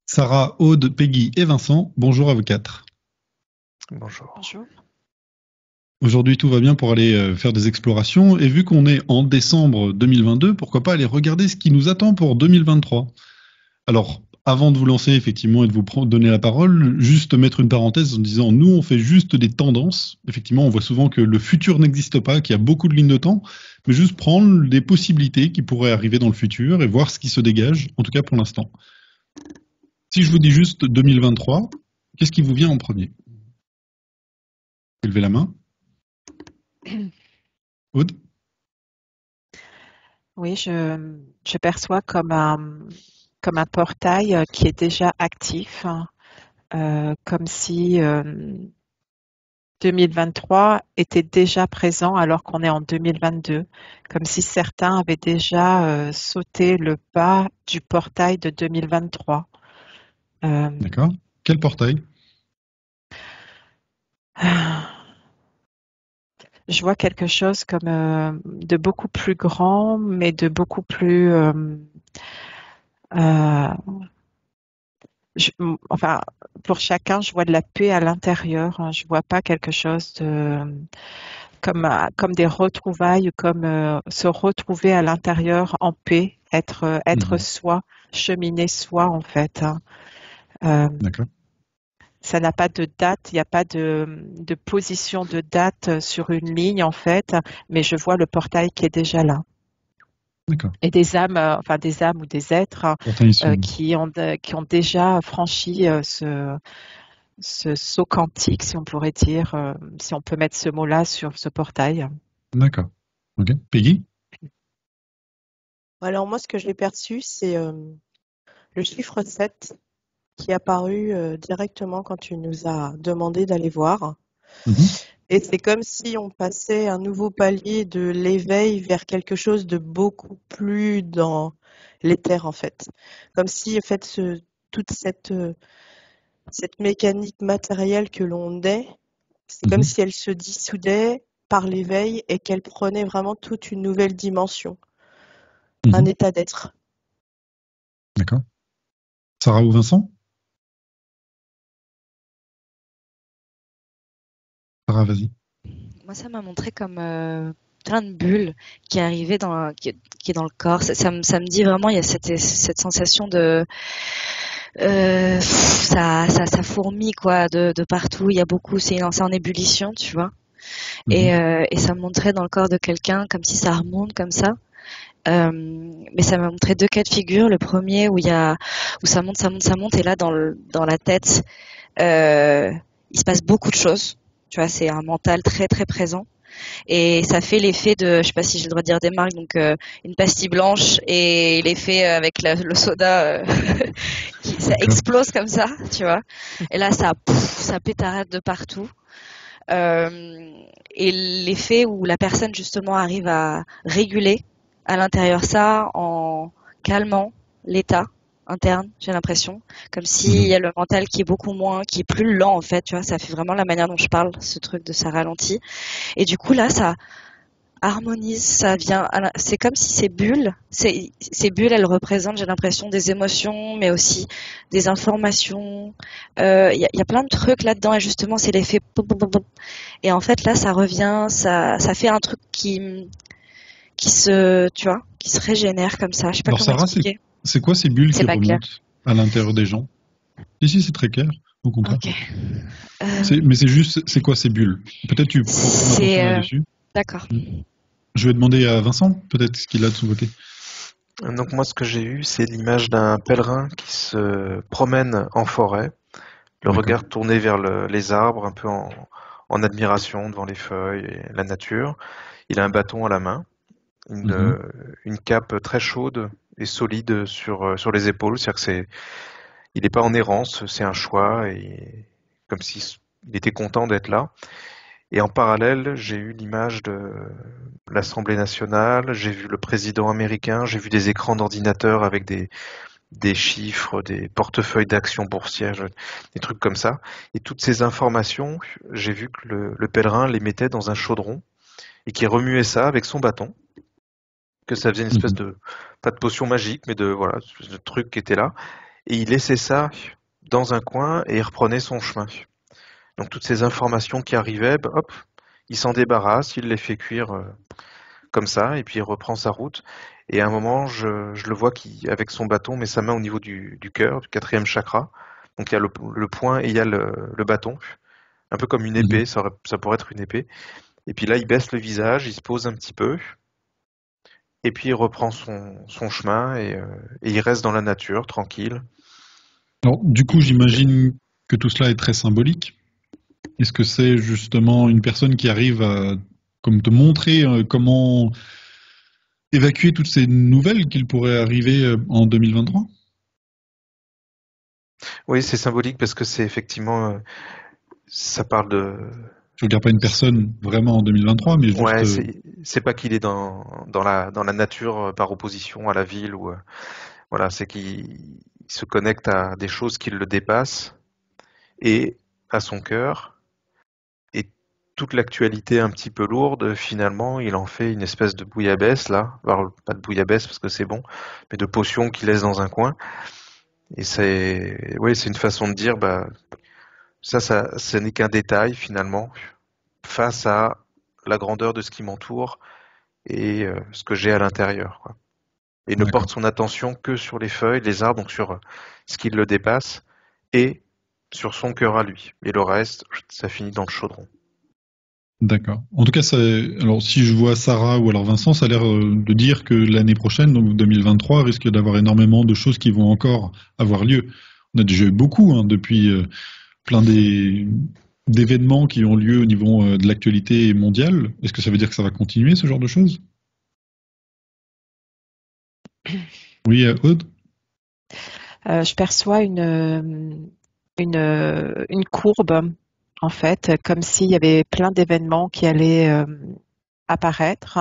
Sarah, Aude, Peggy et Vincent, bonjour à vous quatre. Bonjour. Bonjour. Aujourd'hui, tout va bien pour aller faire des explorations. Et vu qu'on est en décembre 2022, pourquoi pas aller regarder ce qui nous attend pour 2023. Alors, avant de vous lancer effectivement et de vous donner la parole, juste mettre une parenthèse en disant, nous, on fait juste des tendances. Effectivement, on voit souvent que le futur n'existe pas, qu'il y a beaucoup de lignes de temps, mais juste prendre des possibilités qui pourraient arriver dans le futur et voir ce qui se dégage, en tout cas pour l'instant. Si je vous dis juste 2023, qu'est-ce qui vous vient en premier? Levez la main. Aude? Oui, je perçois comme un portail qui est déjà actif, comme si 2023 était déjà présent alors qu'on est en 2022, comme si certains avaient déjà sauté le pas du portail de 2023. D'accord. Quel portail? Je vois quelque chose comme de beaucoup plus grand, mais de beaucoup plus enfin, pour chacun, je vois de la paix à l'intérieur. Hein. Je vois pas quelque chose de comme des retrouvailles, comme se retrouver à l'intérieur en paix, être soi, cheminer soi en fait. Hein. D'accord. Ça n'a pas de date, il n'y a pas de position de date sur une ligne en fait, mais je vois le portail qui est déjà là. D'accord. Et des âmes, enfin des âmes ou des êtres qui ont déjà franchi ce saut quantique, si on pourrait dire, si on peut mettre ce mot-là sur ce portail. D'accord. Ok. Peggy? Alors moi, ce que j'ai perçu, c'est le chiffre 7 qui est apparu directement quand tu nous as demandé d'aller voir. Et c'est comme si on passait un nouveau palier de l'éveil vers quelque chose de beaucoup plus dans l'éther, en fait. Comme si, en fait, toute cette mécanique matérielle que l'on est, c'est comme si elle se dissoudait par l'éveil et qu'elle prenait vraiment toute une nouvelle dimension, un état d'être. D'accord. Sarah ou Vincent? Sarah, vas-y. Moi, ça m'a montré comme plein de bulles qui arrivaient qui est dans le corps. Ça me dit vraiment, il y a cette sensation de ça fourmille quoi de partout. Il y a beaucoup, c'est en ébullition, tu vois. Et ça me montrait dans le corps de quelqu'un comme si ça remonte comme ça. Mais ça m'a montré deux cas de figure. Le premier où ça monte, et là dans la tête, il se passe beaucoup de choses. Tu vois, c'est un mental très très présent. Et ça fait l'effet de, je sais pas si j'ai le droit de dire des marques, donc une pastille blanche et l'effet avec le soda, ça explose comme ça, tu vois. Et là, ça pétarade de partout. Et l'effet où la personne justement arrive à réguler à l'intérieur ça en calmant l'état interne, j'ai l'impression, comme s'il y a le mental qui est plus lent en fait, tu vois, ça fait vraiment la manière dont je parle, ce truc de ça ralentit. Et du coup là, ça harmonise, ça vient, c'est comme si ces bulles, elles représentent, j'ai l'impression, des émotions, mais aussi des informations. Il y a plein de trucs là-dedans et justement c'est l'effet pop, pop, pop. Et en fait là, ça revient, ça fait un truc qui se régénère comme ça. Je sais pas comment expliquer. C'est quoi ces bulles qui remontent à l'intérieur des gens? Ici, c'est très clair, au contraire. Okay. Mais c'est quoi ces bulles? Peut-être tu prends là-dessus. D'accord. Je vais demander à Vincent, peut-être ce qu'il a de son côté. Donc moi, ce que j'ai eu, c'est l'image d'un pèlerin qui se promène en forêt, le regard tourné vers les arbres, un peu en admiration devant les feuilles et la nature. Il a un bâton à la main, une cape très chaude et solide sur les épaules, c'est-à-dire que il n'est pas en errance, c'est un choix, et comme s'il était content d'être là. Et en parallèle, j'ai eu l'image de l'Assemblée nationale, j'ai vu le président américain, j'ai vu des écrans d'ordinateur avec des des chiffres, des portefeuilles d'actions boursières, des trucs comme ça. Et toutes ces informations, j'ai vu que le pèlerin les mettait dans un chaudron et qui remuait ça avec son bâton, que ça faisait une espèce de, pas de potion magique, mais voilà, une espèce de truc qui était là. Et il laissait ça dans un coin et il reprenait son chemin. Donc toutes ces informations qui arrivaient, hop, il s'en débarrasse, il les fait cuire comme ça, et puis il reprend sa route. Et à un moment, je le vois qui, avec son bâton, met sa main au niveau du cœur, du 4e chakra. Donc il y a le point et il y a le bâton, un peu comme une épée, ça pourrait être une épée. Et puis là, il baisse le visage, il se pose un petit peu, et puis il reprend son chemin et il reste dans la nature, tranquille. Alors, du coup, j'imagine que tout cela est très symbolique. Est-ce que c'est justement une personne qui arrive à comme te montrer comment évacuer toutes ces nouvelles qu'il pourrait arriver en 2023 ? Oui, c'est symbolique parce que c'est effectivement, ça parle de... Je regarde pas une personne vraiment en 2023, mais juste... Ouais, c'est pas qu'il est dans la nature par opposition à la ville, ou voilà, c'est qu'il se connecte à des choses qui le dépassent et à son cœur. Et toute l'actualité un petit peu lourde, finalement, il en fait une espèce de bouillabaisse, là. Alors, pas de bouillabaisse parce que c'est bon, mais de potion qu'il laisse dans un coin. Et c'est une façon de dire, ça, ce n'est qu'un détail, finalement, face à la grandeur de ce qui m'entoure et ce que j'ai à l'intérieur, quoi. Et ne porte son attention que sur les feuilles, les arbres, donc sur ce qui le dépasse, et sur son cœur à lui. Et le reste, ça finit dans le chaudron. D'accord. En tout cas, alors si je vois Sarah ou alors Vincent, ça a l'air de dire que l'année prochaine, donc 2023, risque d'avoir énormément de choses qui vont encore avoir lieu. On a déjà eu beaucoup depuis plein d'événements qui ont lieu au niveau de l'actualité mondiale. Est-ce que ça veut dire que ça va continuer, ce genre de choses ? Oui, Aude ? Je perçois une courbe, en fait, comme s'il y avait plein d'événements qui allaient apparaître,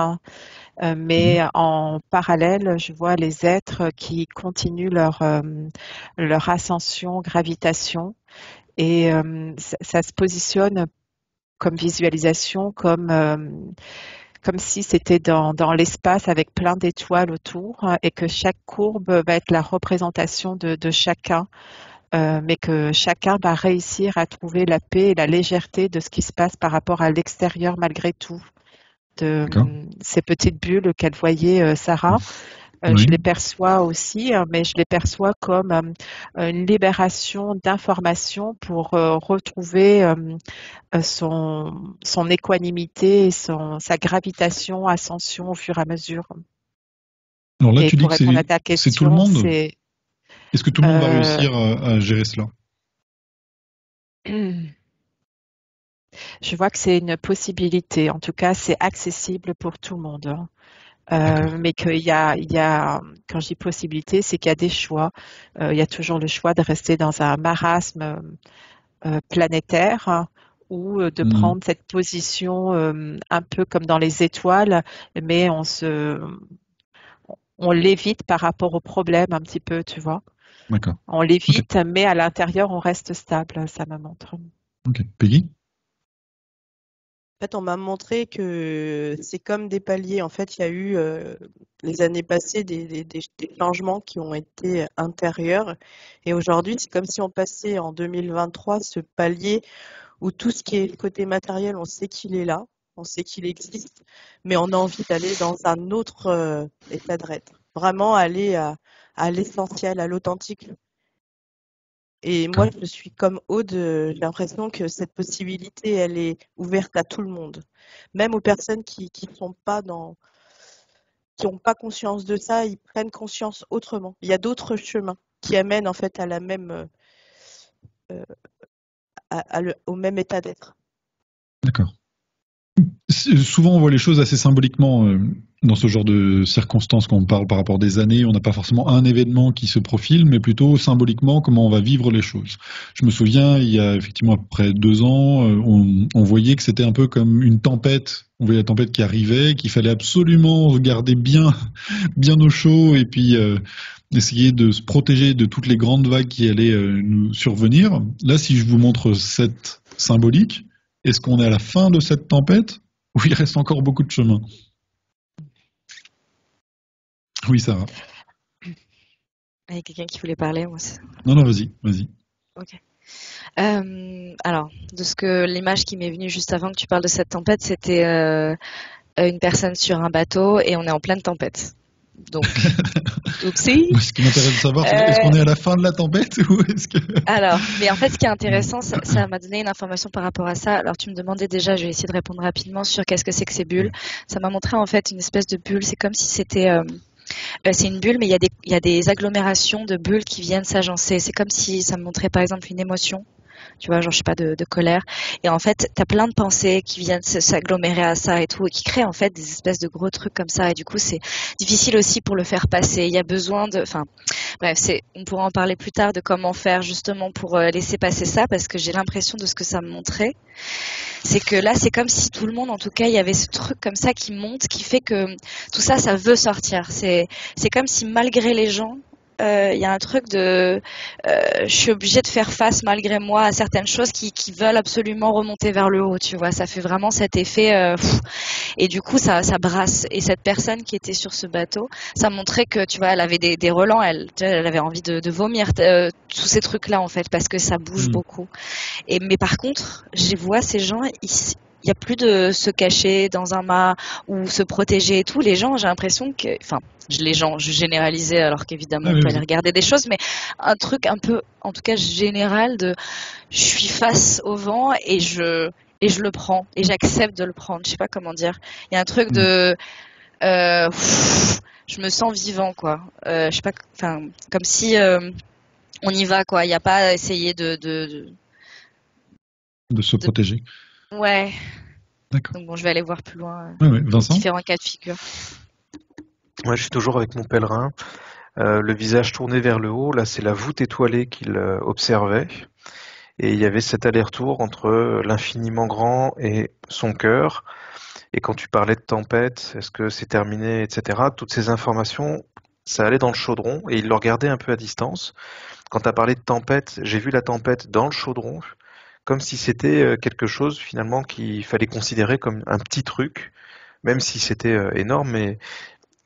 mais en parallèle, je vois les êtres qui continuent leur ascension, gravitation, et ça se positionne comme visualisation, comme si c'était dans l'espace avec plein d'étoiles autour, et que chaque courbe va être la représentation de chacun, mais que chacun va réussir à trouver la paix et la légèreté de ce qui se passe par rapport à l'extérieur malgré tout, de ces petites bulles qu'elle voyait, Sarah. Oui. Je les perçois aussi, mais je les perçois comme une libération d'informations pour retrouver son équanimité et sa gravitation, ascension au fur et à mesure. Alors là, et tu dis pour que répondre à ta question, c'est tout le monde. Est-ce que tout le monde va réussir à gérer cela ? Je vois que c'est une possibilité. En tout cas, c'est accessible pour tout le monde. Mais qu'il y a, quand je dis possibilité, c'est qu'il y a des choix. Il y a toujours le choix de rester dans un marasme planétaire, ou de prendre cette position un peu comme dans les étoiles, mais on l'évite par rapport au problème un petit peu, tu vois. D'accord. On l'évite, mais à l'intérieur, on reste stable, ça me montre. Ok. Peggy ? En fait, on m'a montré que c'est comme des paliers. En fait, il y a eu les années passées des changements qui ont été intérieurs. Et aujourd'hui, c'est comme si on passait en 2023 ce palier où tout ce qui est côté matériel, on sait qu'il est là, on sait qu'il existe, mais on a envie d'aller dans un autre état d'être. Vraiment aller à l'essentiel, à l'authentique. Et moi, je suis comme Aude, j'ai l'impression que cette possibilité, elle est ouverte à tout le monde. Même aux personnes qui n'ont pas conscience de ça, ils prennent conscience autrement. Il y a d'autres chemins qui amènent en fait à la même, au même état d'être. D'accord. Souvent, on voit les choses assez symboliquement. dans ce genre de circonstances, quand on parle par rapport à des années, on n'a pas forcément un événement qui se profile, mais plutôt symboliquement comment on va vivre les choses. Je me souviens, il y a effectivement à peu près 2 ans, on voyait que c'était un peu comme une tempête. On voyait la tempête qui arrivait, qu'il fallait absolument regarder bien, bien au chaud et puis essayer de se protéger de toutes les grandes vagues qui allaient nous survenir. Là, si je vous montre cette symbolique, est-ce qu'on est à la fin de cette tempête ou il reste encore beaucoup de chemin? Oui, Sarah. Il y a quelqu'un qui voulait parler, moi. Non, vas-y. Ok. Alors, l'image qui m'est venue juste avant que tu parles de cette tempête, c'était une personne sur un bateau et on est en pleine tempête. Donc, oupsie. Ce qui m'intéresse de savoir, c'est est-ce qu'on est à la fin de la tempête ou est-ce que... Alors, mais en fait, ce qui est intéressant, ça m'a donné une information par rapport à ça. Alors, tu me demandais déjà, je vais essayer de répondre rapidement sur qu'est-ce que c'est que ces bulles. Ça m'a montré en fait une espèce de bulle. C'est comme si c'était c'est une bulle, mais il y a des agglomérations de bulles qui viennent s'agencer. C'est comme si ça me montrait par exemple une émotion, tu vois, genre je sais pas, de colère. Et en fait, t'as plein de pensées qui viennent s'agglomérer à ça et tout, et qui créent en fait des espèces de gros trucs comme ça. Et du coup, c'est difficile aussi pour le faire passer. Il y a besoin enfin, bref, on pourra en parler plus tard de comment faire justement pour laisser passer ça, parce que j'ai l'impression de ce que ça me montrait. C'est que là, c'est comme si tout le monde, en tout cas, il y avait ce truc comme ça qui monte, qui fait que tout ça, ça veut sortir. C'est comme si malgré les gens, il y a un truc de je suis obligée de faire face malgré moi à certaines choses qui veulent absolument remonter vers le haut, tu vois. Ça fait vraiment cet effet et du coup ça brasse. Et cette personne qui était sur ce bateau, ça montrait que, tu vois, elle avait des relents, elle avait envie de vomir tous ces trucs là en fait, parce que ça bouge beaucoup. Mais par contre, je vois ces gens, il y a plus de se cacher dans un mât ou se protéger et tout. Les gens, j'ai l'impression que, enfin, je généralisais alors qu'évidemment on peut aller regarder des choses, mais un truc un peu, en tout cas général, de je suis face au vent et je le prends et j'accepte de le prendre. Je sais pas comment dire. Il y a un truc de je me sens vivant, quoi. Je sais pas, enfin, comme si on y va, quoi. Il n'y a pas à essayer de se protéger. Ouais. D'accord. Donc bon, je vais aller voir plus loin. Vincent ? Différents cas de figure. Moi, je suis toujours avec mon pèlerin, le visage tourné vers le haut. Là, c'est la voûte étoilée qu'il observait. Et il y avait cet aller-retour entre l'infiniment grand et son cœur. Et quand tu parlais de tempête, est-ce que c'est terminé, etc., toutes ces informations, ça allait dans le chaudron et il le regardait un peu à distance. Quand tu as parlé de tempête, j'ai vu la tempête dans le chaudron, comme si c'était quelque chose finalement qu'il fallait considérer comme un petit truc, même si c'était énorme, mais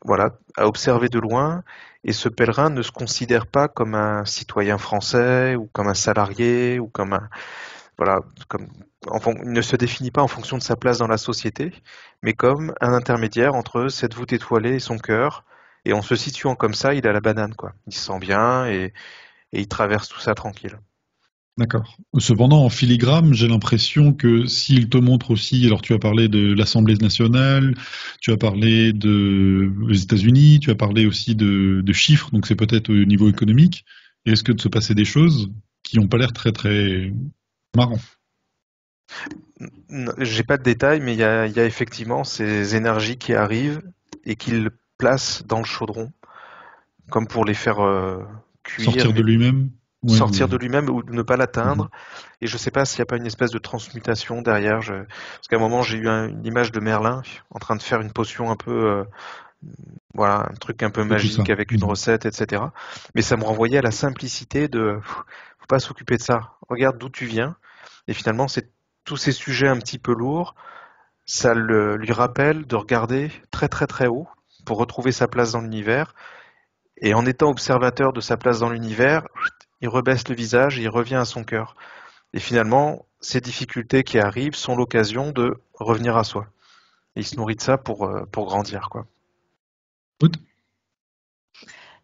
voilà, à observer de loin. Et ce pèlerin ne se considère pas comme un citoyen français ou comme un salarié ou comme un... Voilà, il ne se définit pas en fonction de sa place dans la société, mais comme un intermédiaire entre cette voûte étoilée et son cœur. Et en se situant comme ça, il a la banane, quoi. Il se sent bien et il traverse tout ça tranquille. D'accord. Cependant, en filigrane, j'ai l'impression que s'il te montre aussi, alors tu as parlé de l'Assemblée nationale, tu as parlé des États-Unis, tu as parlé aussi de chiffres, donc c'est peut-être au niveau économique. Et est-ce que de se passer des choses qui n'ont pas l'air très très marrant? J'ai pas de détails, mais il y a effectivement ces énergies qui arrivent et qu'il place dans le chaudron, comme pour les faire cuire. Sortir de lui-même. Sortir de lui-même ou ne pas l'atteindre. Et je sais pas s'il n'y a pas une espèce de transmutation derrière. Parce qu'à un moment, j'ai eu une image de Merlin en train de faire une potion un peu... voilà, un truc un peu magique avec une recette, etc. Mais ça me renvoyait à la simplicité de... Faut pas s'occuper de ça. Regarde d'où tu viens. Et finalement, c'est tous ces sujets un petit peu lourds. Ça lui rappelle de regarder très très très haut pour retrouver sa place dans l'univers. Et en étant observateur de sa place dans l'univers, il rebaisse le visage et il revient à son cœur. Et finalement, ces difficultés qui arrivent sont l'occasion de revenir à soi. Et il se nourrit de ça pour grandir, quoi.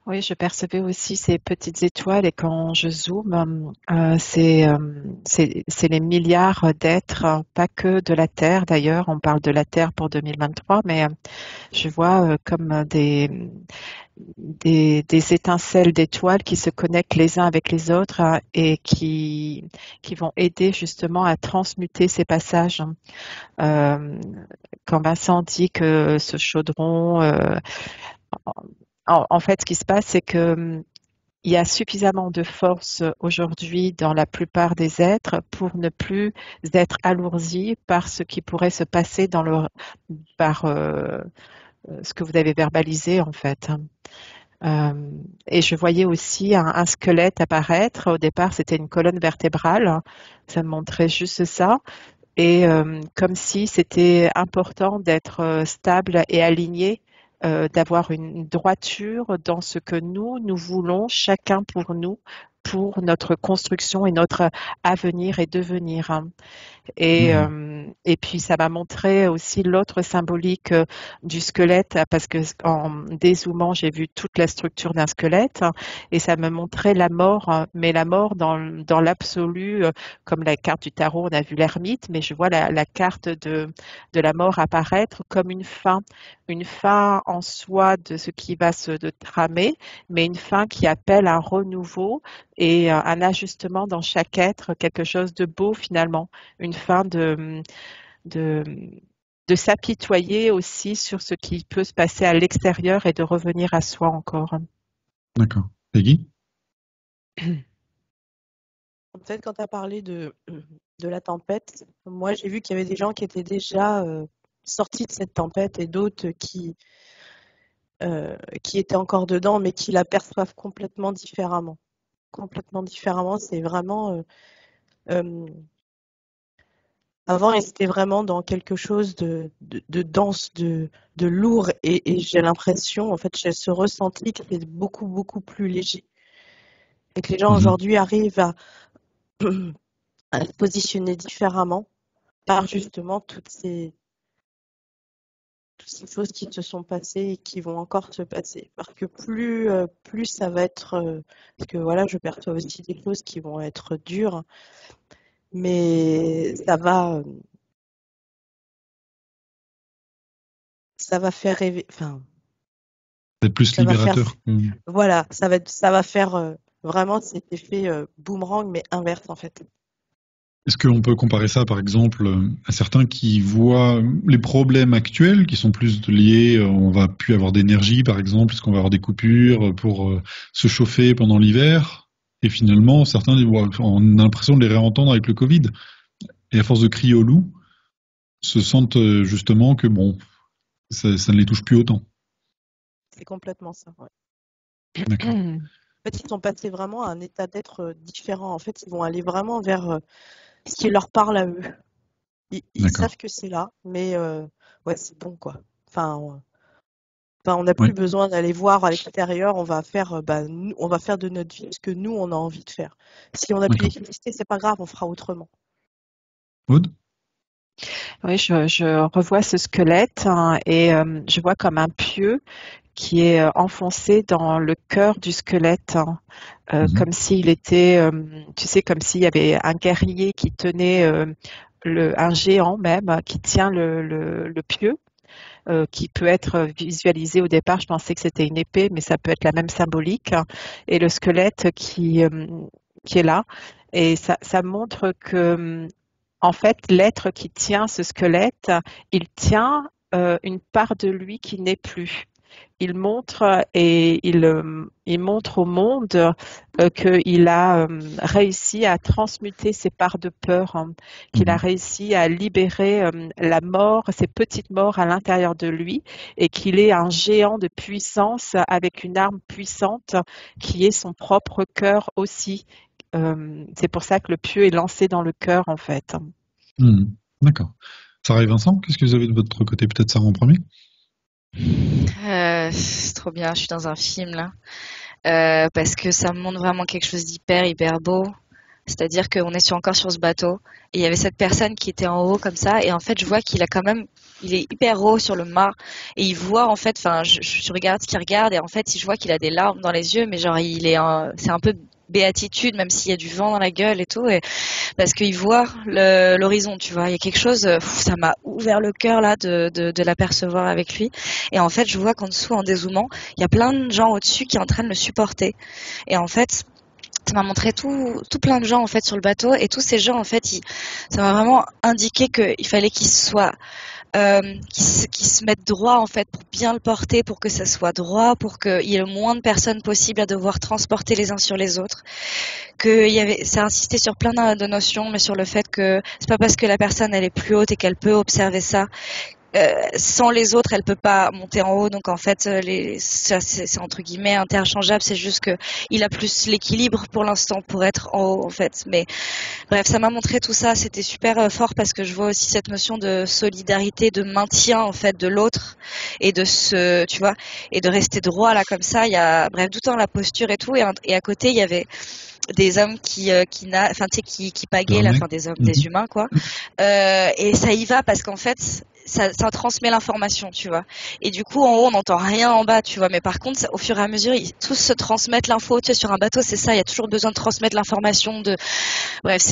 Oui, je percevais aussi ces petites étoiles et quand je zoome, c'est les milliards d'êtres, pas que de la Terre d'ailleurs. On parle de la Terre pour 2023, mais je vois comme des étincelles d'étoiles qui se connectent les uns avec les autres et qui vont aider justement à transmuter ces passages. Euh, Quand Vincent dit que ce chaudron, en fait, ce qui se passe, c'est que il y a suffisamment de force aujourd'hui dans la plupart des êtres pour ne plus être alourdis par ce qui pourrait se passer par ce que vous avez verbalisé en fait. Et je voyais aussi un squelette apparaître. Au départ, c'était une colonne vertébrale. Ça me montrait juste ça. Et comme si c'était important d'être stable et aligné, d'avoir une droiture dans ce que nous voulons, chacun pour nous, pour notre construction et notre avenir et devenir. Et puis ça m'a montré aussi l'autre symbolique du squelette parce que en dézoomant j'ai vu toute la structure d'un squelette et ça me montrait la mort, mais la mort dans l'absolu, comme la carte du tarot on a vu l'ermite, mais je vois la carte de la mort apparaître comme une fin en soi de ce qui va se tramer, mais une fin qui appelle un renouveau et un ajustement dans chaque être, quelque chose de beau finalement, une fin de, de s'apitoyer aussi sur ce qui peut se passer à l'extérieur et de revenir à soi encore. D'accord. Peggy? En fait, quand tu as parlé de la tempête, moi j'ai vu qu'il y avait des gens qui étaient déjà sortis de cette tempête et d'autres qui étaient encore dedans, mais qui la perçoivent complètement différemment. Complètement différemment, c'est vraiment... avant, ils étaient vraiment dans quelque chose de dense, de lourd, et j'ai l'impression, en fait, j'ai ce ressenti que c'est beaucoup, beaucoup plus léger. Et que les gens aujourd'hui arrivent à se positionner différemment par justement toutes ces choses qui se sont passées et qui vont encore se passer. Parce que plus ça va être... parce que voilà, je perçois aussi des choses qui vont être dures, mais ça va faire rêver... Enfin, c'est plus libérateur. Voilà, ça va faire vraiment cet effet boomerang, mais inverse en fait. Est-ce qu'on peut comparer ça, par exemple, à certains qui voient les problèmes actuels, qui sont plus liés, on va plus avoir d'énergie, par exemple, est-ce qu'on va avoir des coupures pour se chauffer pendant l'hiver? Et finalement, certains, on a l'impression de les réentendre avec le Covid. Et à force de crier au loup, se sentent justement que bon, ça ne les touche plus autant. C'est complètement ça, ouais. D'accord. En fait, ils sont passés vraiment à un état d'être différent. En fait, ils vont aller vraiment vers ce qui leur parle à eux. Ils savent que c'est là, mais ouais, c'est bon, quoi. Enfin, on n'a plus besoin d'aller voir à l'extérieur. On va faire de notre vie ce que nous, on a envie de faire. Si on a pu exister, c'est pas grave, on fera autrement. Aude? Oui, je revois ce squelette et je vois comme un pieu qui est enfoncé dans le cœur du squelette, comme s'il était, tu sais, comme s'il y avait un guerrier qui tenait un géant même, qui tient le pieu. Qui peut être visualisé au départ. Je pensais que c'était une épée, mais ça peut être la même symbolique. Et le squelette qui est là. Et ça montre que, en fait, l'être qui tient ce squelette, il tient une part de lui qui n'est plus. Il montre et il montre au monde qu'il a réussi à transmuter ses parts de peur, qu'il a réussi à libérer la mort, ces petites morts à l'intérieur de lui et qu'il est un géant de puissance avec une arme puissante qui est son propre cœur aussi. C'est pour ça que le pieu est lancé dans le cœur en fait. D'accord. Sarah et Vincent, qu'est-ce que vous avez de votre côté? Peut-être Sarah en premier? C'est trop bien, je suis dans un film là. Parce que ça me montre vraiment quelque chose d'hyper beau. C'est-à-dire qu'on est encore sur ce bateau et il y avait cette personne qui était en haut comme ça et en fait je vois qu'il a quand même il est hyper haut sur le mât et il voit en fait enfin je regarde ce qu'il regarde et en fait je vois qu'il a des larmes dans les yeux mais genre c'est un peu béatitude même s'il y a du vent dans la gueule et tout et parce qu'il voit l'horizon, tu vois, il y a quelque chose ça m'a ouvert le cœur là de l'apercevoir avec lui et en fait je vois qu'en dessous en dézoomant, il y a plein de gens au-dessus qui sont en train de le supporter et en fait ça m'a montré tout plein de gens en fait sur le bateau et tous ces gens en fait ça m'a vraiment indiqué qu'il fallait qu'ils soient qui se mettent droit en fait pour bien le porter, pour que ça soit droit, pour qu'il y ait le moins de personnes possible à devoir transporter les uns sur les autres. Ça insistait sur plein de notions, mais sur le fait que c'est pas parce que la personne elle est plus haute et qu'elle peut observer ça. Sans les autres, elle peut pas monter en haut. Donc en fait, c'est entre guillemets interchangeable. C'est juste que il a plus l'équilibre pour l'instant pour être en haut en fait. Mais bref, ça m'a montré tout ça. C'était super fort parce que je vois aussi cette notion de solidarité, de maintien en fait de l'autre et tu vois, et de rester droit là comme ça. Il y a bref tout le temps la posture et tout. Et à côté, il y avait des hommes qui pagaient la fin des hommes, des humains quoi. Et ça y va parce qu'en fait ça transmet l'information, tu vois. Et du coup, en haut, on n'entend rien en bas, tu vois. Mais par contre, au fur et à mesure, ils tous se transmettent l'info. Tu sais, sur un bateau, c'est ça. Il y a toujours besoin de transmettre l'information. Bref,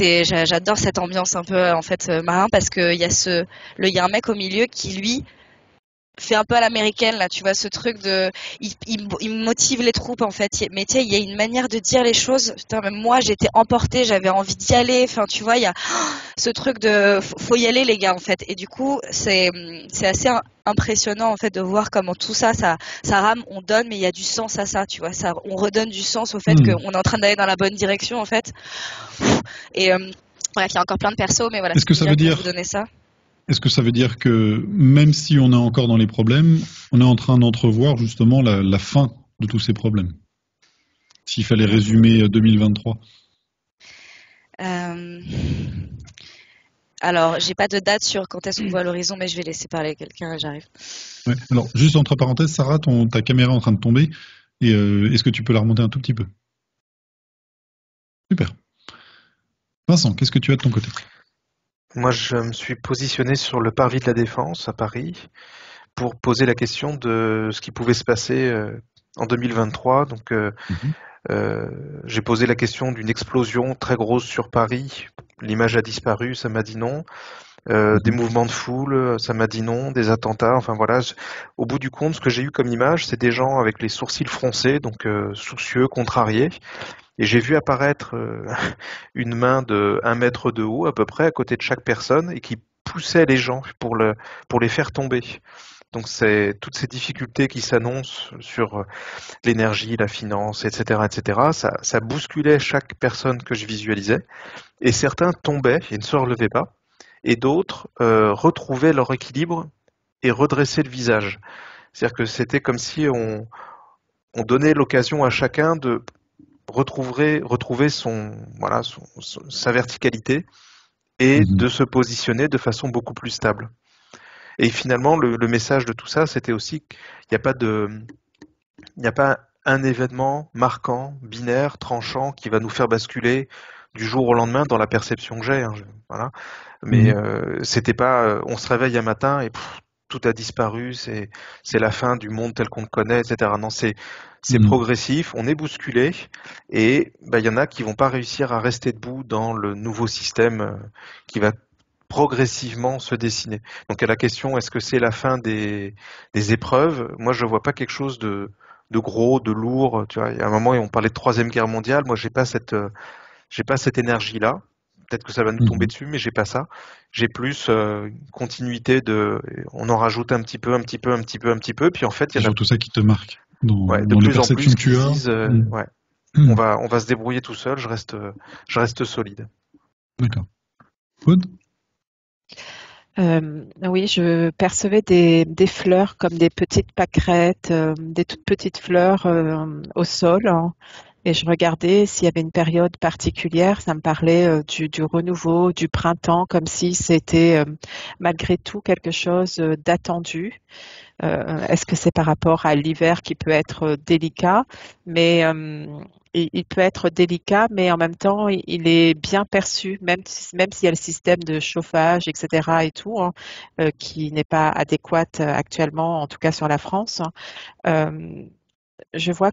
j'adore cette ambiance un peu, en fait, marin, parce que il y a un mec au milieu qui, lui, fait un peu à l'américaine là, tu vois, ce truc il motive les troupes en fait, mais tu sais il y a une manière de dire les choses. Putain, même moi j'étais emportée, j'avais envie d'y aller, enfin tu vois, il y a ce truc de faut y aller les gars en fait, et du coup c'est assez impressionnant en fait de voir comment tout ça rame, on donne mais il y a du sens à ça, tu vois, ça on redonne du sens au fait qu'on est en train d'aller dans la bonne direction en fait. Et bref, il y a encore plein de persos, mais voilà. Est-ce que ça veut dire vous donner ça? Est-ce que ça veut dire que même si on est encore dans les problèmes, on est en train d'entrevoir justement la fin de tous ces problèmes? S'il fallait résumer 2023. Alors, j'ai pas de date sur quand est-ce qu'on voit l'horizon, mais je vais laisser parler quelqu'un et j'arrive. Ouais. Alors, juste entre parenthèses, Sarah, ta caméra est en train de tomber. Et est-ce que tu peux la remonter un tout petit peu? Super. Vincent, qu'est-ce que tu as de ton côté? Moi, je me suis positionné sur le parvis de la Défense à Paris pour poser la question de ce qui pouvait se passer en 2023. Donc, j'ai posé la question d'une explosion très grosse sur Paris. L'image a disparu, ça m'a dit non. Des mouvements de foule, ça m'a dit non. Des attentats, enfin voilà. Au bout du compte, ce que j'ai eu comme image, c'est des gens avec les sourcils froncés, donc soucieux, contrariés. Et j'ai vu apparaître une main de 1 mètre de haut à peu près à côté de chaque personne et qui poussait les gens pour les faire tomber. Donc c'est toutes ces difficultés qui s'annoncent sur l'énergie, la finance, etc., etc. Ça bousculait chaque personne que je visualisais et certains tombaient et ne se relevaient pas et d'autres retrouvaient leur équilibre et redressaient le visage. C'est-à-dire que c'était comme si on donnait l'occasion à chacun de retrouver sa verticalité et de se positionner de façon beaucoup plus stable. Et finalement, le message de tout ça, c'était aussi qu'il n'y a pas un événement marquant, binaire, tranchant, qui va nous faire basculer du jour au lendemain dans la perception que j'ai. Voilà. Mais c'était pas, on se réveille un matin et tout a disparu, c'est la fin du monde tel qu'on le connaît, etc. Non, c'est progressif, on est bousculé, et il y en a qui vont pas réussir à rester debout dans le nouveau système qui va progressivement se dessiner. Donc à la question, est-ce que c'est la fin des épreuves? Moi, je vois pas quelque chose de gros, de lourd. Tu vois, il y a un moment, on parlait de Troisième Guerre mondiale. Moi, j'ai pas cette énergie-là. Peut-être que ça va nous tomber dessus, mais j'ai pas ça. J'ai plus une continuité on en rajoute un petit peu, puis en fait, il y a surtout ça qui te marque dans de les plus en plus perceptions que tu as. disent, on va se débrouiller tout seul. Je reste solide. D'accord. Aude? Oui, je percevais des fleurs comme des petites pâquerettes, des toutes petites fleurs au sol, hein. Et je regardais s'il y avait une période particulière. Ça me parlait du renouveau, du printemps, comme si c'était malgré tout quelque chose d'attendu. Est-ce que c'est par rapport à l'hiver qui peut être délicat? Mais il peut être délicat, mais en même temps, il est bien perçu, même s'il y a le système de chauffage, etc. et tout, hein, qui n'est pas adéquat actuellement, en tout cas sur la France. Euh, je vois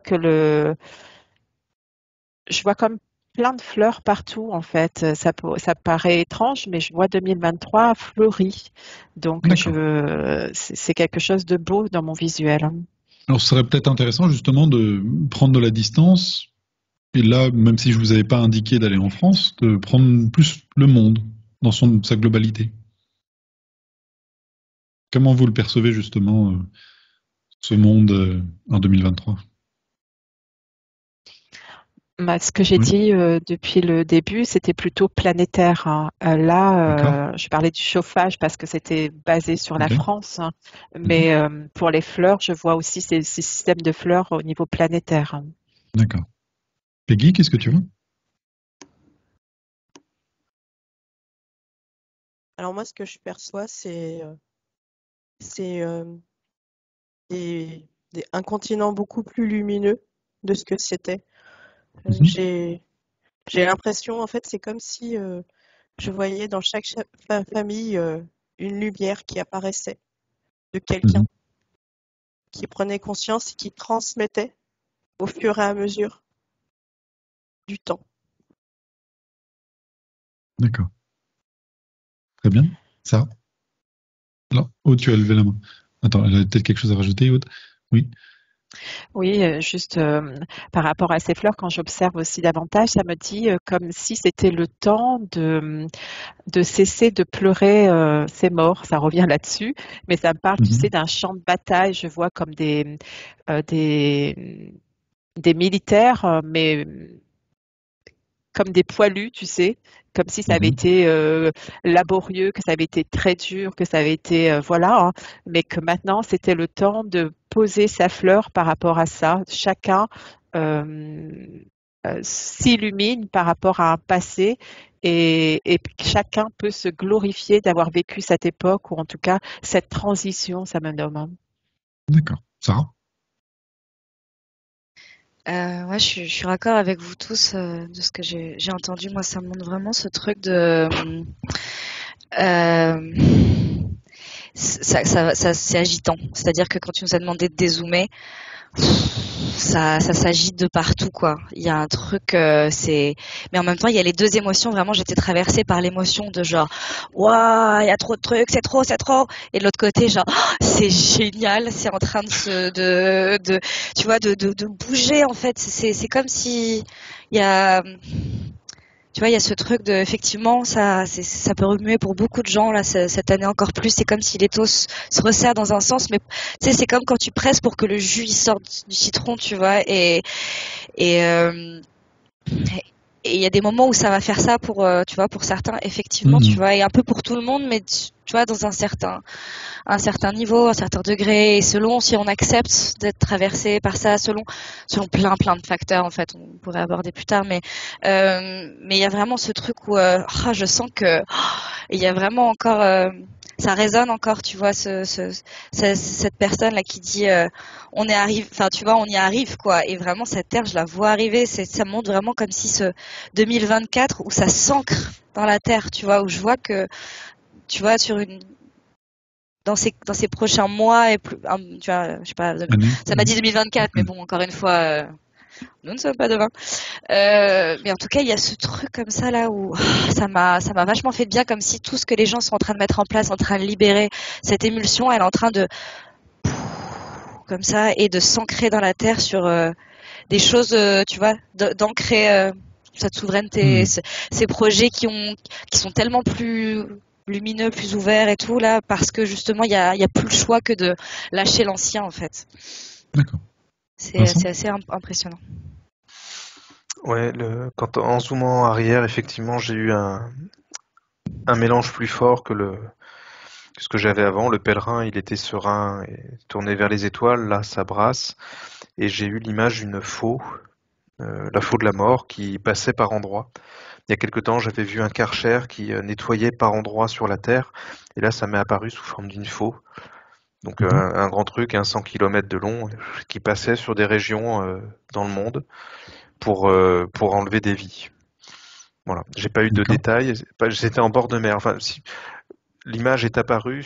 je vois comme plein de fleurs partout, en fait. Ça paraît étrange, mais je vois 2023 fleuri. Donc, D'accord. c'est quelque chose de beau dans mon visuel. Alors, ce serait peut-être intéressant justement de prendre de la distance, et là, même si je vous avais pas indiqué d'aller en France, de prendre plus le monde dans sa globalité. Comment vous le percevez justement, ce monde en 2023? Bah, ce que j'ai Oui, dit depuis le début, c'était plutôt planétaire, hein. d'accord. Je parlais du chauffage parce que c'était basé sur la Ok. France, hein. Mhm. Mais pour les fleurs, je vois aussi ces systèmes de fleurs au niveau planétaire, hein. D'accord. Peggy, qu'est-ce que tu vois? Alors moi, ce que je perçois, c'est un continent beaucoup plus lumineux de ce que c'était. Mhm. J'ai l'impression, en fait, c'est comme si je voyais dans chaque famille une lumière qui apparaissait de quelqu'un, Mhm. qui prenait conscience et qui transmettait au fur et à mesure du temps. D'accord. Très bien. Ça. Alors, Aude, tu as levé la main. Attends, elle a peut-être quelque chose à rajouter, Aude? Oui. Oui, juste par rapport à ces fleurs, quand j'observe aussi davantage, ça me dit comme si c'était le temps de cesser de pleurer ses morts. Ça revient là-dessus, mais ça me parle, tu sais, Mhm. d'un champ de bataille. Je vois comme euh, des, des militaires, mais comme des poilus, tu sais, comme si ça avait Mhm. été laborieux, que ça avait été très dur, que ça avait été voilà, hein, mais que maintenant c'était le temps de poser sa fleur par rapport à ça. Chacun euh, s'illumine par rapport à un passé et chacun peut se glorifier d'avoir vécu cette époque ou en tout cas cette transition, ça me nomme. D'accord. Sarah? Ouais, je suis raccord avec vous tous de ce que j'ai entendu. Moi, ça me montre vraiment ce truc de euh, c'est agitant. C'est-à-dire que quand tu nous as demandé de dézoomer, ça s'agite de partout, quoi. Il y a un truc, mais en même temps, il y a les deux émotions. Vraiment, j'étais traversée par l'émotion de genre, waouh, il y a trop de trucs, c'est trop, c'est trop. Et de l'autre côté, genre, oh, c'est génial, c'est en train tu vois, de bouger, en fait. C'est comme si il y a, tu vois, il y a ce truc de, effectivement, ça peut remuer pour beaucoup de gens, là, cette année encore plus. C'est comme si l'étau se resserre dans un sens, mais, tu sais, c'est comme quand tu presses pour que le jus, il sorte du citron, tu vois, et, euh, et il y a des moments où ça va faire ça pour, tu vois, pour certains, effectivement, tu Mhm. vois, et un peu pour tout le monde, mais tu vois, dans un certain niveau, un certain degré, et selon si on accepte d'être traversé par ça, selon plein de facteurs en fait, on pourrait aborder plus tard, mais il y a vraiment ce truc où je sens que il y a vraiment encore ça résonne encore, tu vois, cette personne là qui dit on y arrive, enfin tu vois, on y arrive quoi, et vraiment cette terre, je la vois arriver, ça montre vraiment comme si ce 2024 où ça s'ancre dans la terre, tu vois, où je vois que tu vois sur une dans ces prochains mois et plus, tu vois, je sais pas, Année? ça m'a dit 2024, mais Mhm. bon, encore une fois, nous ne sommes pas demain. Mais en tout cas, il y a ce truc comme ça là où ça m'a vachement fait de bien, comme si tout ce que les gens sont en train de mettre en place, en train de libérer cette émulsion, elle est en train de comme ça et de s'ancrer dans la terre sur des choses, tu vois, d'ancrer cette souveraineté, Mhm. ces projets qui sont tellement plus lumineux, plus ouverts et tout là, parce que justement il y a plus le choix que de lâcher l'ancien en fait. D'accord. Vincent? C'est assez impressionnant. Ouais, en zoomant arrière, effectivement, j'ai eu un mélange plus fort que ce que j'avais avant. Le pèlerin, il était serein et tourné vers les étoiles. Là, ça brasse. Et j'ai eu l'image d'une faux, la faux de la mort, qui passait par endroits. Il y a quelque temps, j'avais vu un Karcher qui nettoyait par endroits sur la Terre. Et là, ça m'est apparu sous forme d'une faux. Donc Mhm. un grand truc, 100 km de long, qui passait sur des régions dans le monde. pour enlever des vies. Voilà. J'ai pas eu de D'accord. détails. C'était en bord de mer. Enfin, l'image est apparue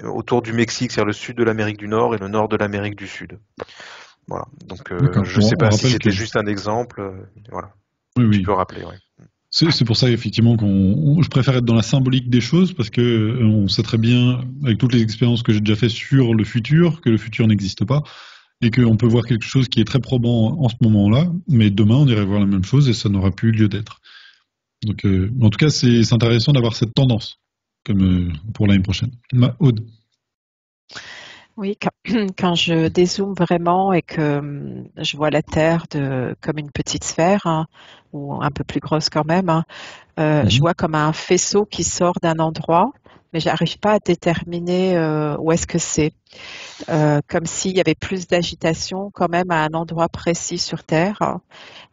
autour du Mexique, c'est-à-dire le sud de l'Amérique du Nord et le nord de l'Amérique du Sud. Voilà. Donc, D'accord. je Bon, sais on pas si rappelle c'était que juste un exemple. Voilà. oui, Tu oui. peux rappeler, ouais. C'est pour ça effectivement je préfère être dans la symbolique des choses parce que on sait très bien avec toutes les expériences que j'ai déjà fait sur le futur que le futur n'existe pas et qu'on peut voir quelque chose qui est très probant en ce moment-là, mais demain on irait voir la même chose et ça n'aura plus lieu d'être. Donc en tout cas c'est intéressant d'avoir cette tendance comme pour l'année prochaine. Aude. Oui, quand je dézoome vraiment et que je vois la Terre comme une petite sphère, hein, ou un peu plus grosse quand même, hein, je vois comme un faisceau qui sort d'un endroit, mais j'arrive pas à déterminer où est-ce que c'est. Comme s'il y avait plus d'agitation quand même à un endroit précis sur Terre.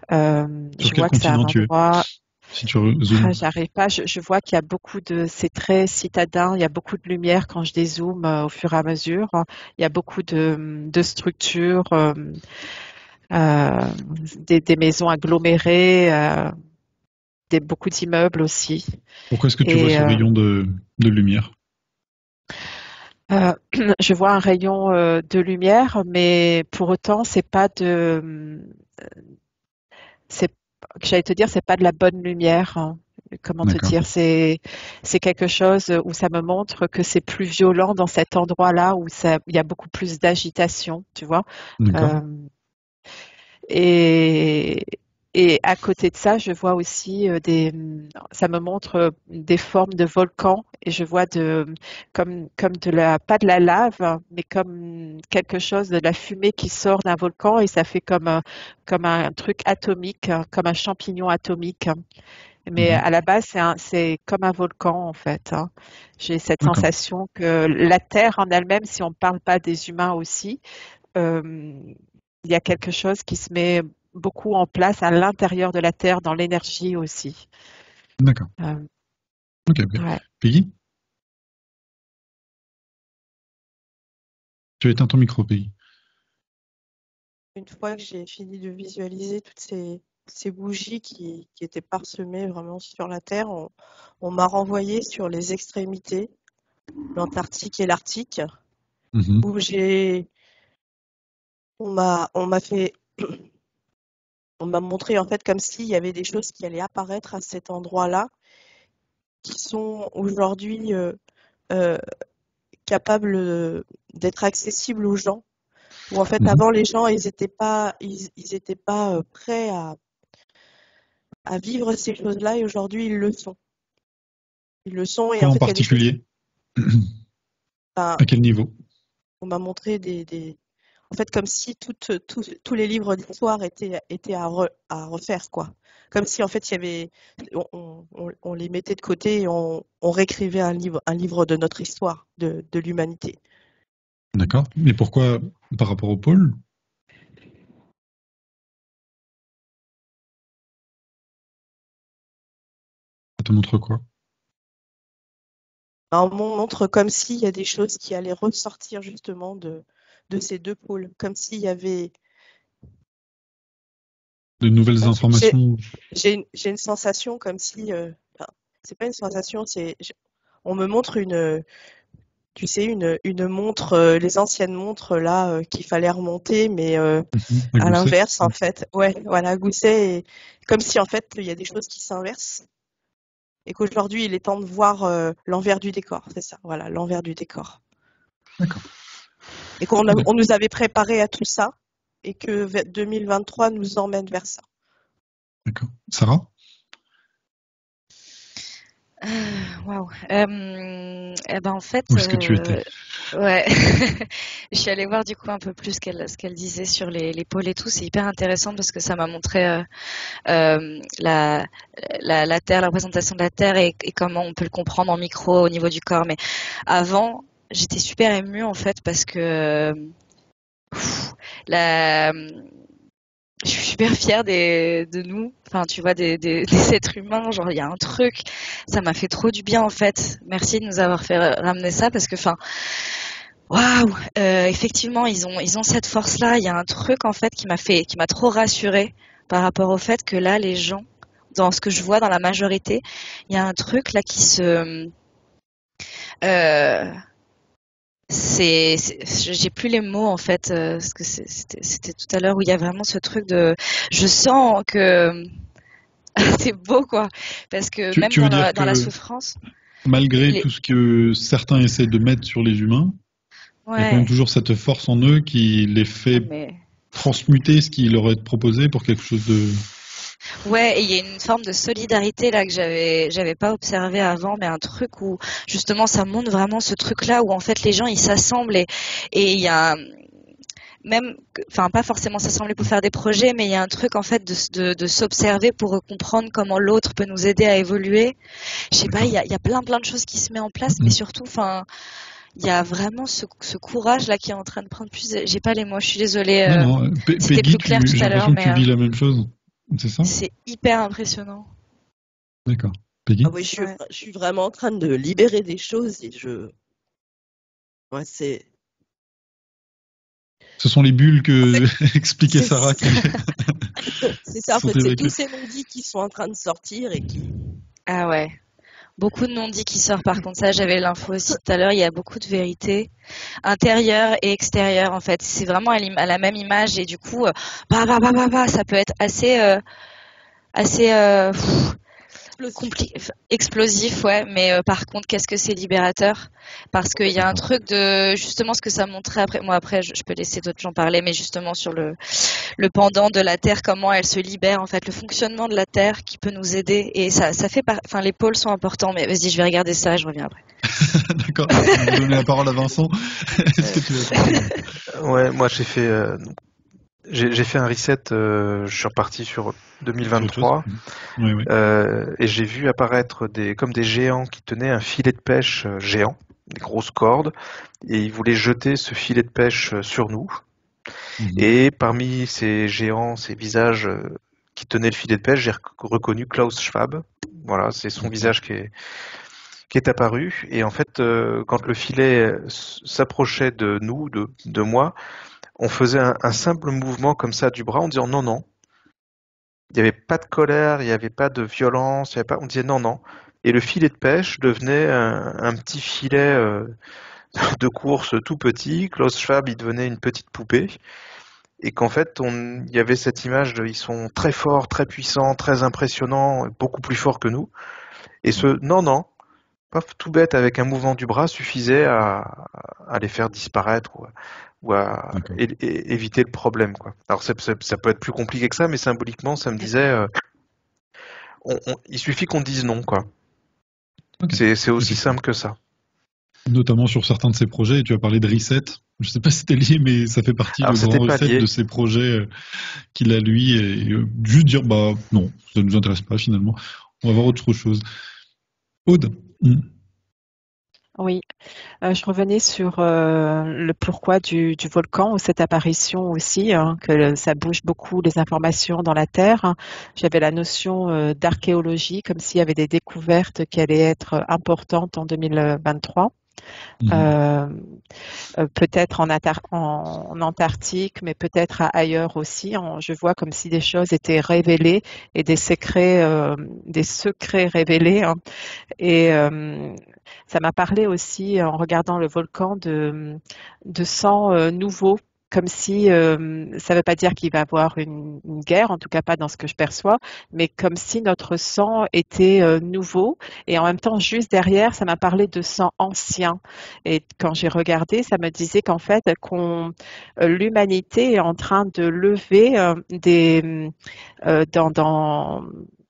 Sur Je quel vois que c'est un continent tu es endroit. si tu zoomes? J'arrive pas. Je vois qu'il y a beaucoup c'est très citadin. Il y a beaucoup de lumière quand je dézoome au fur et à mesure. Il y a beaucoup de structures, euh, des maisons agglomérées, beaucoup d'immeubles aussi. Pourquoi est-ce que tu vois Et ce rayon de lumière? je vois un rayon de lumière, mais pour autant, c'est, j'allais te dire, c'est pas de la bonne lumière, hein. Comment te D'accord. dire, c'est quelque chose où ça me montre que c'est plus violent dans cet endroit-là où il y a beaucoup plus d'agitation, tu vois. D'accord. Euh, et et à côté de ça, je vois aussi ça me montre des formes de volcans et je vois comme pas de la lave, hein, mais comme quelque chose de la fumée qui sort d'un volcan et ça fait comme un truc atomique, hein, comme un champignon atomique. Mais Mhm. à la base, c'est comme un volcan en fait, hein. J'ai cette D'accord. sensation que la Terre en elle-même, si on ne parle pas des humains aussi, euh, il y a quelque chose qui se met beaucoup en place à l'intérieur de la Terre, dans l'énergie aussi. D'accord. Euh, Ok, ok. ouais. Peggy? Tu as éteint ton micro, Peggy. Une fois que j'ai fini de visualiser toutes ces bougies qui étaient parsemées vraiment sur la Terre, on m'a renvoyé sur les extrémités, l'Antarctique et l'Arctique, Mhm. où on m'a fait, on m'a montré en fait comme s'il y avait des choses qui allaient apparaître à cet endroit-là, qui sont aujourd'hui euh, capables d'être accessibles aux gens. Où en fait Mhm. avant les gens ils étaient pas prêts à vivre ces choses-là et aujourd'hui ils le sont. Ils le sont et Quoi en en fait il y a des choses. particulier? Enfin, À quel niveau? on m'a montré en fait comme si tous les livres d'histoire étaient à refaire quoi. Comme si en fait il y avait on les mettait de côté et on réécrivait un livre de notre histoire de l'humanité. D'accord. Mais pourquoi par rapport au pôle? Ça te montre quoi? On montre comme s'il y a des choses qui allaient ressortir justement de ces deux pôles, comme s'il y avait. De nouvelles Enfin, informations? j'ai une sensation comme si. Enfin, c'est pas une sensation, on me montre tu sais, une montre, les anciennes montres là qu'il fallait remonter, mais Mhm. À à gousset, c'est l'inverse ça? en fait. Ouais, voilà, gousset, comme si en fait il y a des choses qui s'inversent et qu'aujourd'hui il est temps de voir l'envers du décor. C'est ça, voilà, l'envers du décor. D'accord. Et D'accord. on nous avait préparé à tout ça et que 2023 nous emmène vers ça. D'accord. Sarah? Waouh. Eh ben en fait, Où est-ce que tu étais? ouais, je suis allée voir du coup un peu plus ce qu'elle disait sur les pôles et tout. C'est hyper intéressant parce que ça m'a montré la Terre, la représentation de la Terre et comment on peut le comprendre en micro au niveau du corps. Mais avant, j'étais super émue en fait parce que la je suis super fière de nous, enfin tu vois des êtres humains, genre il y a un truc, ça m'a fait trop du bien en fait. Merci de nous avoir fait ramener ça parce que enfin Waouh, effectivement, ils ont cette force-là. Il y a un truc en fait qui m'a trop rassurée par rapport au fait que là, les gens, dans ce que je vois dans la majorité, il y a un truc là euh, j'ai plus les mots en fait, parce que c'était tout à l'heure où il y a vraiment ce truc de, je sens que c'est beau quoi, parce que même Tu veux dire dans la que souffrance, malgré les, tout ce que certains essaient de mettre sur les humains, il y a quand même ouais, toujours cette force en eux qui les fait mais transmuter ce qui leur est proposé pour quelque chose de... ouais, et il y a une forme de solidarité là que j'avais pas observé avant, mais un truc où justement ça montre vraiment ce truc-là où en fait les gens ils s'assemblent et il y a même, enfin pas forcément s'assembler pour faire des projets, mais il y a un truc en fait de s'observer pour comprendre comment l'autre peut nous aider à évoluer. Je sais pas, il y a plein de choses qui se mettent en place, mais surtout, enfin, il y a vraiment ce courage là qui est en train de prendre plus. J'ai pas les mots, je suis désolée. Non, C'était Peggy, plus clair tout j'ai à l'heure, l'impression que tu mais vis la même chose. C'est ça? c'est hyper impressionnant. D'accord. Peggy? Ah oui, Ouais. je suis vraiment en train de libérer des choses et ouais, Ce sont les bulles en que fait, expliquait c'est Sarah qui c'est ça, en sont fait, c'est tous évacuées. ces non-dits qui sont en train de sortir et qui, Ah ouais. Beaucoup de non-dits qui sortent par contre, ça j'avais l'info aussi tout à l'heure, il y a beaucoup de vérité intérieure et extérieure en fait. C'est vraiment à la même image et du coup, ça peut être assez explosif. explosif, ouais, mais par contre, qu'est-ce que c'est libérateur? Parce qu'il y a un truc de justement ce que ça montrait après. Moi, après, je peux laisser d'autres gens parler, mais justement sur le pendant de la Terre, comment elle se libère, en fait, le fonctionnement de la Terre qui peut nous aider. Et ça fait enfin, les pôles sont importants, mais vas-y, je vais regarder ça et je reviens après. D'accord. Je vais donner la parole à Vincent. Est-ce que tu veux parler? Ouais, moi j'ai fait un reset, je suis reparti sur Sur autre chose? 2023 Oui, oui. et j'ai vu apparaître comme des géants qui tenaient un filet de pêche géant, des grosses cordes, et ils voulaient jeter ce filet de pêche sur nous. Et parmi ces géants, ces visages qui tenaient le filet de pêche, j'ai reconnu Klaus Schwab. Voilà, c'est son visage qui est apparu. Et en fait, quand le filet s'approchait de nous, de moi, on faisait un simple mouvement comme ça du bras en disant non, non. Il n'y avait pas de colère, il n'y avait pas de violence, il y avait pas... on disait non, non. Et le filet de pêche devenait un petit filet de course tout petit. Klaus Schwab, il devenait une petite poupée. Et qu'en fait, il y avait cette image de, ils sont très forts, très puissants, très impressionnants, beaucoup plus forts que nous. Et ce non, non, tout bête avec un mouvement du bras suffisait à les faire disparaître ou à éviter le problème, quoi. Alors ça peut être plus compliqué que ça, mais symboliquement, ça me disait, il suffit qu'on dise non, quoi. Okay. C'est aussi simple que ça. Notamment sur certains de ces projets, et tu as parlé de reset. Je ne sais pas si c'était lié, mais ça fait partie du grand reset de ces projets qu'il a lui, et juste dire bah non, ça ne nous intéresse pas finalement. On va voir autre chose. Aude. Oui, je revenais sur le pourquoi du volcan ou cette apparition aussi, que ça bouge beaucoup les informations dans la Terre. J'avais la notion d'archéologie, comme s'il y avait des découvertes qui allaient être importantes en 2023. Peut-être en Antarctique, mais peut-être ailleurs aussi. Je vois comme si des choses étaient révélées et des secrets révélés. Et ça m'a parlé aussi, en regardant le volcan, de sang nouveau, comme si, ça ne veut pas dire qu'il va y avoir une guerre, en tout cas pas dans ce que je perçois, mais comme si notre sang était nouveau. Et en même temps, juste derrière, ça m'a parlé de sang ancien. Et quand j'ai regardé, ça me disait qu'en fait, l'humanité est en train de lever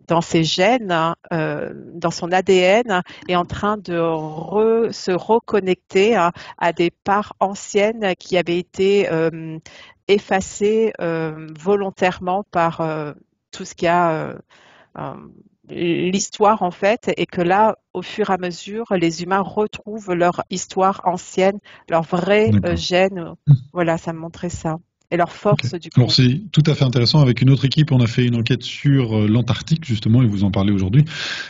dans ses gènes, dans son ADN, est en train de se reconnecter à des parts anciennes qui avaient été effacées volontairement par tout ce qu'il y a l'histoire en fait, et que là, au fur et à mesure, les humains retrouvent leur histoire ancienne, leur vrai gène. Voilà, ça me montrait ça. Et leur force du coup. Alors c'est tout à fait intéressant. Avec une autre équipe, on a fait une enquête sur l'Antarctique justement, et vous en parlez aujourd'hui.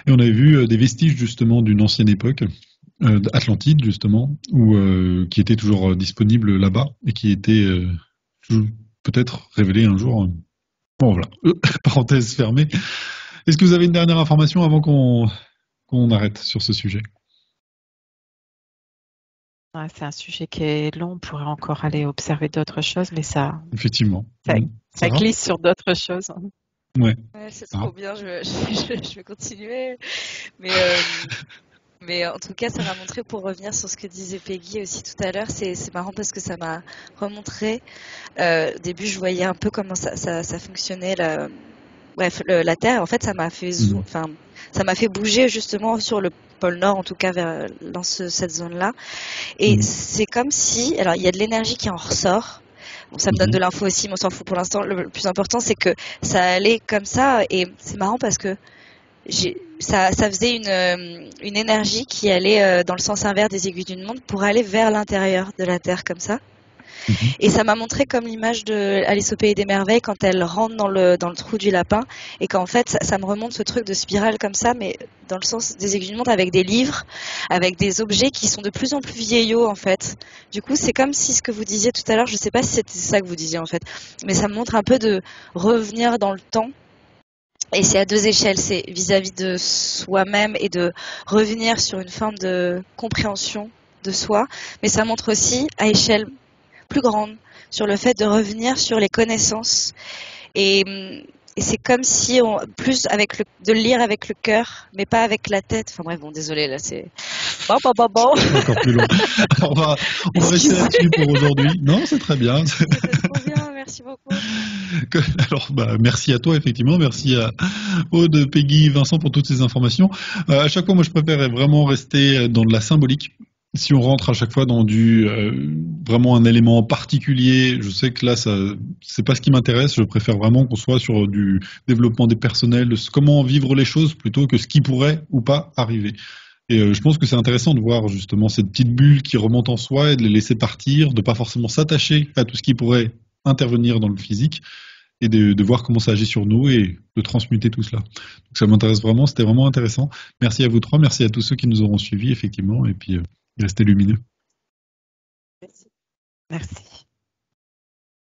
Et on avait vu des vestiges justement d'une ancienne époque. Atlantide justement, qui était toujours disponible là-bas et qui était peut-être révélé un jour. Bon voilà, parenthèse fermée. Est-ce que vous avez une dernière information avant qu'on arrête sur ce sujet? Ouais, c'est un sujet qui est long, on pourrait encore aller observer d'autres choses, mais ça Effectivement. ça glisse sur d'autres choses. Ouais. C'est trop bien, je vais continuer. Mais en tout cas, ça m'a montré, pour revenir sur ce que disait Peggy aussi tout à l'heure, c'est marrant parce que ça m'a remontré. Au début, je voyais un peu comment ça fonctionnait. Bref, la Terre, en fait, ça m'a fait ça m'a fait bouger justement sur le pôle Nord, en tout cas dans cette zone-là. Et c'est comme si, alors il y a de l'énergie qui en ressort. Bon, ça me donne de l'info aussi, mais on s'en fout pour l'instant. Le plus important, c'est que ça allait comme ça. Et c'est marrant parce que ça faisait une énergie qui allait dans le sens inverse des aiguilles d'une montre pour aller vers l'intérieur de la Terre comme ça. Et ça m'a montré comme l'image de Alice au Pays des Merveilles quand elle rentre dans le trou du lapin et qu'en fait ça me remonte ce truc de spirale comme ça, mais dans le sens des aiguilles d'une montre, avec des livres, avec des objets qui sont de plus en plus vieillots en fait. Du coup c'est comme si ce que vous disiez tout à l'heure, je sais pas si c'était ça que vous disiez en fait, mais ça me montre un peu de revenir dans le temps. Et c'est à deux échelles, c'est vis-à-vis de soi-même et de revenir sur une forme de compréhension de soi, mais ça montre aussi à échelle plus grande sur le fait de revenir sur les connaissances et c'est comme si plus de le lire avec le cœur mais pas avec la tête. Enfin bref, bon, désolé, là c'est encore plus long. on va rester là-dessus pour aujourd'hui. Non, c'est très bien. C'était trop bien, merci beaucoup. Alors merci à toi, effectivement, merci à Aude, Peggy, Vincent pour toutes ces informations. À chaque fois, moi je préfère vraiment rester dans de la symbolique. Si on rentre à chaque fois dans vraiment un élément particulier, je sais que là, c'est pas ce qui m'intéresse. Je préfère vraiment qu'on soit sur du développement des personnels, de comment vivre les choses, plutôt que ce qui pourrait ou pas arriver. Et je pense que c'est intéressant de voir justement cette petite bulle qui remonte en soi et de les laisser partir, de pas forcément s'attacher à tout ce qui pourrait intervenir dans le physique et de voir comment ça agit sur nous et de transmuter tout cela. Donc ça m'intéresse vraiment, c'était vraiment intéressant. Merci à vous trois, merci à tous ceux qui nous auront suivis, effectivement, et puis restez lumineux. Merci.